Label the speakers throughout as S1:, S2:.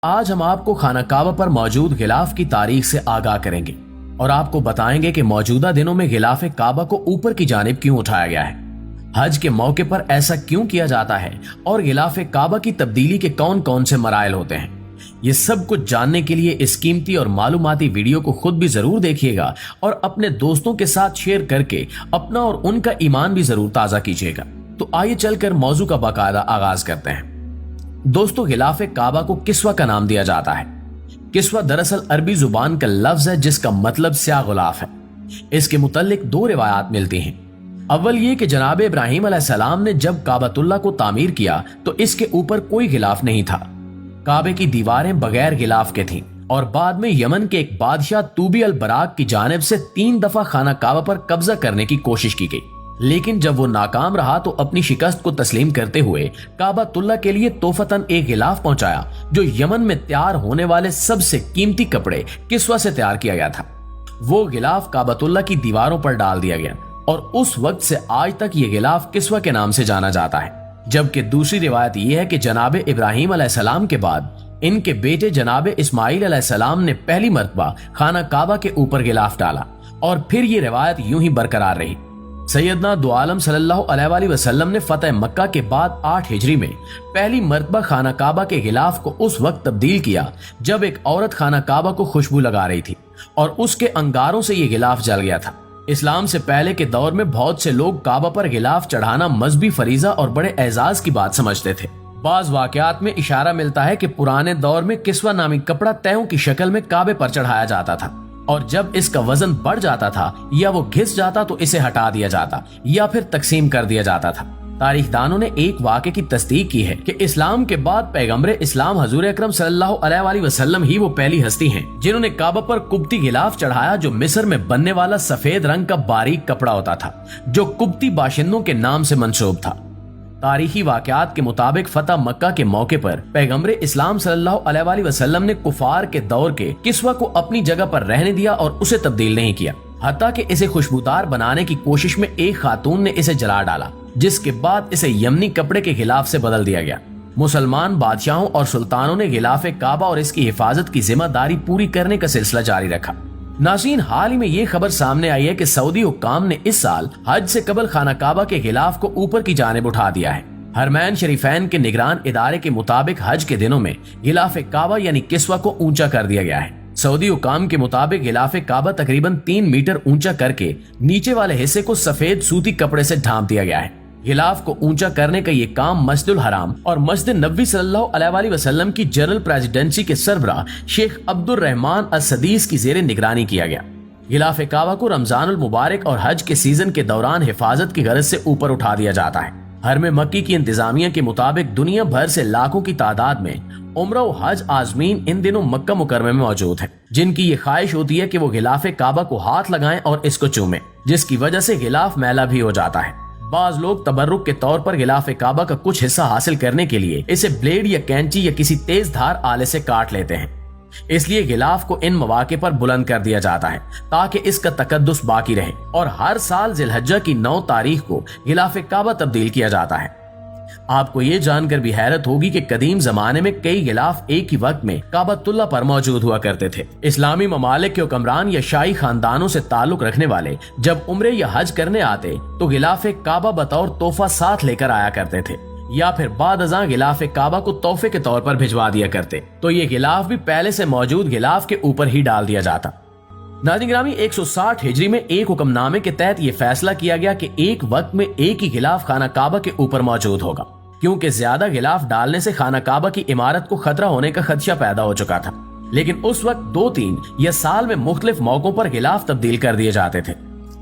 S1: آج ہم آپ کو خانہ کعبہ پر موجود غلاف کی تاریخ سے آگاہ کریں گے اور آپ کو بتائیں گے کہ موجودہ دنوں میں غلاف کعبہ کو اوپر کی جانب کیوں اٹھایا گیا ہے، حج کے موقع پر ایسا کیوں کیا جاتا ہے اور غلاف کعبہ کی تبدیلی کے کون کون سے مراحل ہوتے ہیں۔ یہ سب کچھ جاننے کے لیے اس قیمتی اور معلوماتی ویڈیو کو خود بھی ضرور دیکھیے گا اور اپنے دوستوں کے ساتھ شیئر کر کے اپنا اور ان کا ایمان بھی ضرور تازہ کیجیے گا۔ تو آئیے چل کر موضوع کا باقاعدہ آغاز کرتے ہیں۔ دوستو، غلاف کعبہ کو کسوہ کا نام دیا جاتا ہے۔ کسوہ دراصل عربی زبان کا لفظ ہے جس کا مطلب سیاہ غلاف ہے۔ اس کے متعلق دو روایات ملتی ہیں۔ اول یہ کہ جناب ابراہیم علیہ السلام نے جب کعبۃ اللہ کو تعمیر کیا تو اس کے اوپر کوئی غلاف نہیں تھا، کعبے کی دیواریں بغیر غلاف کے تھیں، اور بعد میں یمن کے ایک بادشاہ توبی البراق کی جانب سے 3 دفعہ خانہ کعبہ پر قبضہ کرنے کی کوشش کی گئی، لیکن جب وہ ناکام رہا تو اپنی شکست کو تسلیم کرتے ہوئے کعبۃ اللہ کے لیے تحفتاً ایک غلاف پہنچایا جو یمن میں تیار ہونے والے سب سے قیمتی کپڑے کسوہ سے تیار کیا گیا تھا۔ وہ غلاف کعبۃ اللہ کی دیواروں پر ڈال دیا گیا اور اس وقت سے آج تک یہ غلاف کسوہ کے نام سے جانا جاتا ہے۔ جبکہ دوسری روایت یہ ہے کہ جناب ابراہیم علیہ السلام کے بعد ان کے بیٹے جناب اسماعیل علیہ السلام نے پہلی مرتبہ خانہ کعبہ کے اوپر غلاف ڈالا، اور پھر یہ روایت یوں ہی برقرار رہی۔ سیدنا دو عالم صلی اللہ علیہ وآلہ وسلم نے فتح مکہ کے بعد 8 ہجری میں پہلی مرتبہ خانہ کعبہ کے غلاف کو اس وقت تبدیل کیا جب ایک عورت خانہ کعبہ کو خوشبو لگا رہی تھی اور اس کے انگاروں سے یہ غلاف جل گیا تھا۔ اسلام سے پہلے کے دور میں بہت سے لوگ کعبہ پر غلاف چڑھانا مذہبی فریضہ اور بڑے اعزاز کی بات سمجھتے تھے۔ بعض واقعات میں اشارہ ملتا ہے کہ پرانے دور میں کسوہ نامی کپڑا تہوں کی شکل میں کعبے پر چڑھایا جاتا تھا، اور جب اس کا وزن بڑھ جاتا تھا یا وہ گھس جاتا تو اسے ہٹا دیا جاتا یا پھر تقسیم کر دیا جاتا تھا۔ تاریخ دانوں نے ایک واقعے کی تصدیق کی ہے کہ اسلام کے بعد پیغمبر اسلام حضور اکرم صلی اللہ علیہ وآلہ وسلم ہی وہ پہلی ہستی ہیں جنہوں نے کعبہ پر قبطی غلاف چڑھایا جو مصر میں بننے والا سفید رنگ کا باریک کپڑا ہوتا تھا جو قبطی باشندوں کے نام سے منسوب تھا۔ تاریخی واقعات کے مطابق فتح مکہ کے موقع پر پیغمبر اسلام صلی اللہ علیہ وآلہ وسلم نے کفار کے دور کے کسوہ کو اپنی جگہ پر رہنے دیا اور اسے تبدیل نہیں کیا، حتیٰ کہ اسے خوشبودار بنانے کی کوشش میں ایک خاتون نے اسے جلا ڈالا، جس کے بعد اسے یمنی کپڑے کے غلاف سے بدل دیا گیا۔ مسلمان بادشاہوں اور سلطانوں نے غلاف کعبہ اور اس کی حفاظت کی ذمہ داری پوری کرنے کا سلسلہ جاری رکھا۔ ناظرین، حال ہی میں یہ خبر سامنے آئی ہے کہ سعودی حکام نے اس سال حج سے قبل خانہ کعبہ کے غلاف کو اوپر کی جانب اٹھا دیا ہے۔ حرمین شریفین کے نگران ادارے کے مطابق حج کے دنوں میں غلاف کعبہ یعنی کسوہ کو اونچا کر دیا گیا ہے۔ سعودی حکام کے مطابق غلاف کعبہ تقریباً 3 میٹر اونچا کر کے نیچے والے حصے کو سفید سوتی کپڑے سے ڈھانپ دیا گیا ہے۔ غلاف کو اونچا کرنے کا یہ کام مسجد الحرام اور مسجد نبوی صلی اللہ علیہ وآلہ وسلم کی جنرل پریزیڈنسی کے سربراہ شیخ عبد الرحمن السدیس کی زیر نگرانی کیا گیا۔ غلاف کعبہ کو رمضان المبارک اور حج کے سیزن کے دوران حفاظت کی غرض سے اوپر اٹھا دیا جاتا ہے۔ حرم مکی کی انتظامیہ کے مطابق دنیا بھر سے لاکھوں کی تعداد میں عمرہ و حج عازمین ان دنوں مکہ مکرمہ میں موجود ہیں، جن کی یہ خواہش ہوتی ہے کہ وہ غلاف کعبہ کو ہاتھ لگائیں اور اس کو چومیں، جس کی وجہ سے غلاف میلا بھی ہو جاتا ہے۔ بعض لوگ تبرک کے طور پر غلاف کعبہ کا کچھ حصہ حاصل کرنے کے لیے اسے بلیڈ یا کینچی یا کسی تیز دھار آلے سے کاٹ لیتے ہیں۔ اس لیے غلاف کو ان مواقع پر بلند کر دیا جاتا ہے تاکہ اس کا تقدس باقی رہے، اور ہر سال ذی الحجہ کی 9 تاریخ کو غلاف کعبہ تبدیل کیا جاتا ہے۔ آپ کو یہ جان کر بھی حیرت ہوگی کہ قدیم زمانے میں کئی غلاف ایک ہی وقت میں کعبۃ اللہ پر موجود ہوا کرتے تھے۔ اسلامی ممالک کے حکمران یا شاہی خاندانوں سے تعلق رکھنے والے جب عمرے یا حج کرنے آتے تو غلاف کعبہ بطور تحفہ ساتھ لے کر آیا کرتے تھے، یا پھر بعد ازاں غلاف کعبہ کو تحفے کے طور پر بھجوا دیا کرتے، تو یہ غلاف بھی پہلے سے موجود غلاف کے اوپر ہی ڈال دیا جاتا۔ ناظرین گرامی، 160 ہجری میں ایک حکم نامے کے تحت یہ فیصلہ کیا گیا کہ ایک وقت میں ایک ہی غلاف خانہ کعبہ کے اوپر موجود ہوگا، کیونکہ زیادہ غلاف ڈالنے سے خانہ کعبہ کی عمارت کو خطرہ ہونے کا خدشہ پیدا ہو چکا تھا۔ لیکن اس وقت 2-3 یا سال میں مختلف موقعوں پر غلاف تبدیل کر دیے جاتے تھے۔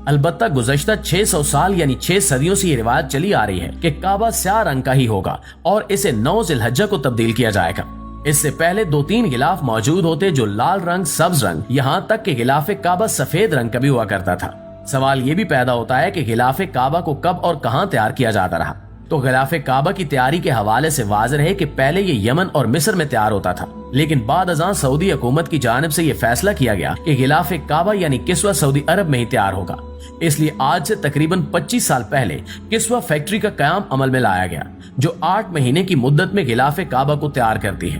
S1: البتہ گزشتہ 600 سال یعنی 6 صدیوں سے یہ روایت چلی آ رہی ہے کہ کعبہ سیاہ رنگ کا ہی ہوگا اور اسے 9 ذی الحجہ کو تبدیل کیا جائے گا۔ اس سے پہلے 2-3 غلاف موجود ہوتے جو لال رنگ، سبز رنگ، یہاں تک کہ غلاف کعبہ سفید رنگ کا بھی ہوا کرتا تھا۔ سوال یہ بھی پیدا ہوتا ہے کہ غلاف کعبہ کو کب اور کہاں تیار کیا جاتا رہا؟ تو غلاف کعبہ کی تیاری کے حوالے سے واضح ہے کہ پہلے یہ یمن اور مصر میں تیار ہوتا تھا، لیکن بعد ازاں سعودی حکومت کی جانب سے یہ فیصلہ کیا گیا کہ غلاف کعبہ یعنی کسوہ سعودی عرب میں ہی تیار ہوگا۔ اس لیے آج سے تقریباً 25 سال پہلے کسوہ فیکٹری کا قیام عمل میں لایا گیا جو 8 مہینے کی مدت میں غلاف کعبہ کو تیار کرتی ہے۔